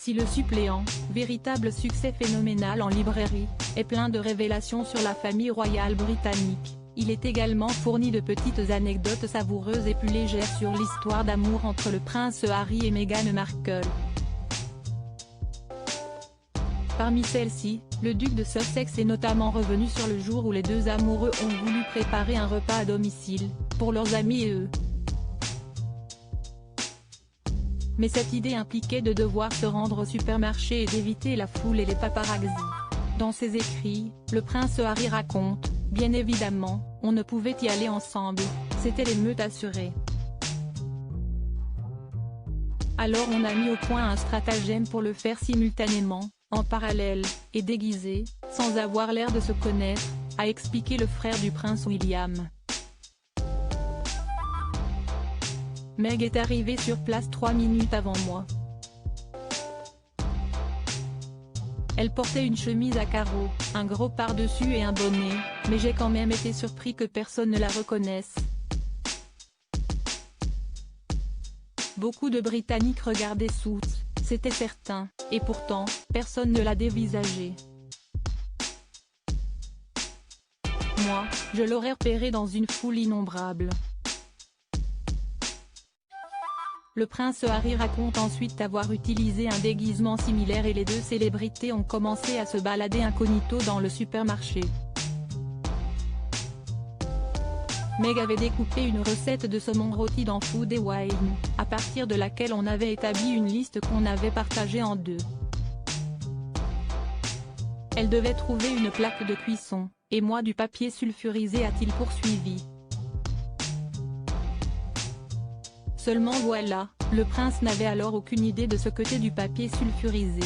Si le suppléant, véritable succès phénoménal en librairie, est plein de révélations sur la famille royale britannique, il est également fourni de petites anecdotes savoureuses et plus légères sur l'histoire d'amour entre le prince Harry et Meghan Markle. Parmi celles-ci, le duc de Sussex est notamment revenu sur le jour où les deux amoureux ont voulu préparer un repas à domicile, pour leurs amis et eux. Mais cette idée impliquait de devoir se rendre au supermarché et d'éviter la foule et les paparazzis. Dans ses écrits, le prince Harry raconte, bien évidemment, on ne pouvait y aller ensemble, c'était l'émeute assurée. Alors on a mis au point un stratagème pour le faire simultanément, en parallèle, et déguisé, sans avoir l'air de se connaître, a expliqué le frère du prince William. Meg est arrivée sur place 3 minutes avant moi. Elle portait une chemise à carreaux, un gros par-dessus et un bonnet, mais j'ai quand même été surpris que personne ne la reconnaisse. Beaucoup de Britanniques regardaient Suits, c'était certain, et pourtant, personne ne l'a dévisagée. Moi, je l'aurais repérée dans une foule innombrable. Le prince Harry raconte ensuite avoir utilisé un déguisement similaire et les deux célébrités ont commencé à se balader incognito dans le supermarché. Meg avait découpé une recette de saumon rôti dans Food & Wine, à partir de laquelle on avait établi une liste qu'on avait partagée en deux. Elle devait trouver une plaque de cuisson, et moi du papier sulfurisé, a-t-il poursuivi. Seulement voilà, le prince n'avait alors aucune idée de ce qu'était du papier sulfurisé.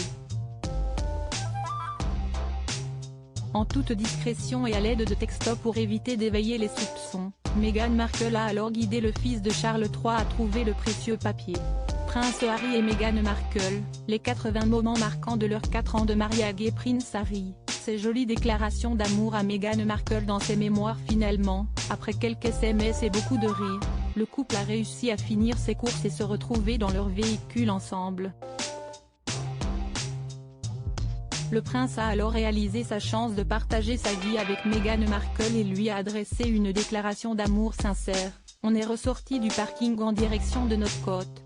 En toute discrétion et à l'aide de textos pour éviter d'éveiller les soupçons, Meghan Markle a alors guidé le fils de Charles III à trouver le précieux papier. Prince Harry et Meghan Markle, les 80 moments marquants de leurs 4 ans de mariage. Prince Harry, ces jolies déclarations d'amour à Meghan Markle dans ses mémoires. Finalement, après quelques SMS et beaucoup de rires, le couple a réussi à finir ses courses et se retrouver dans leur véhicule ensemble. Le prince a alors réalisé sa chance de partager sa vie avec Meghan Markle et lui a adressé une déclaration d'amour sincère. On est ressorti du parking en direction de notre côte.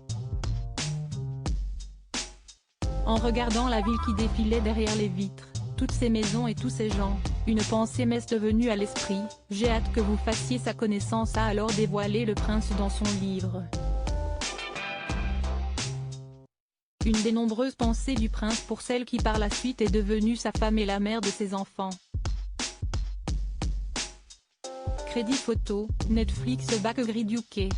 En regardant la ville qui défilait derrière les vitres, toutes ces maisons et tous ces gens, une pensée m'est venue à l'esprit, j'ai hâte que vous fassiez sa connaissance, a alors dévoilé le prince dans son livre. Une des nombreuses pensées du prince pour celle qui par la suite est devenue sa femme et la mère de ses enfants. Crédit photo, Netflix Backgrid UK.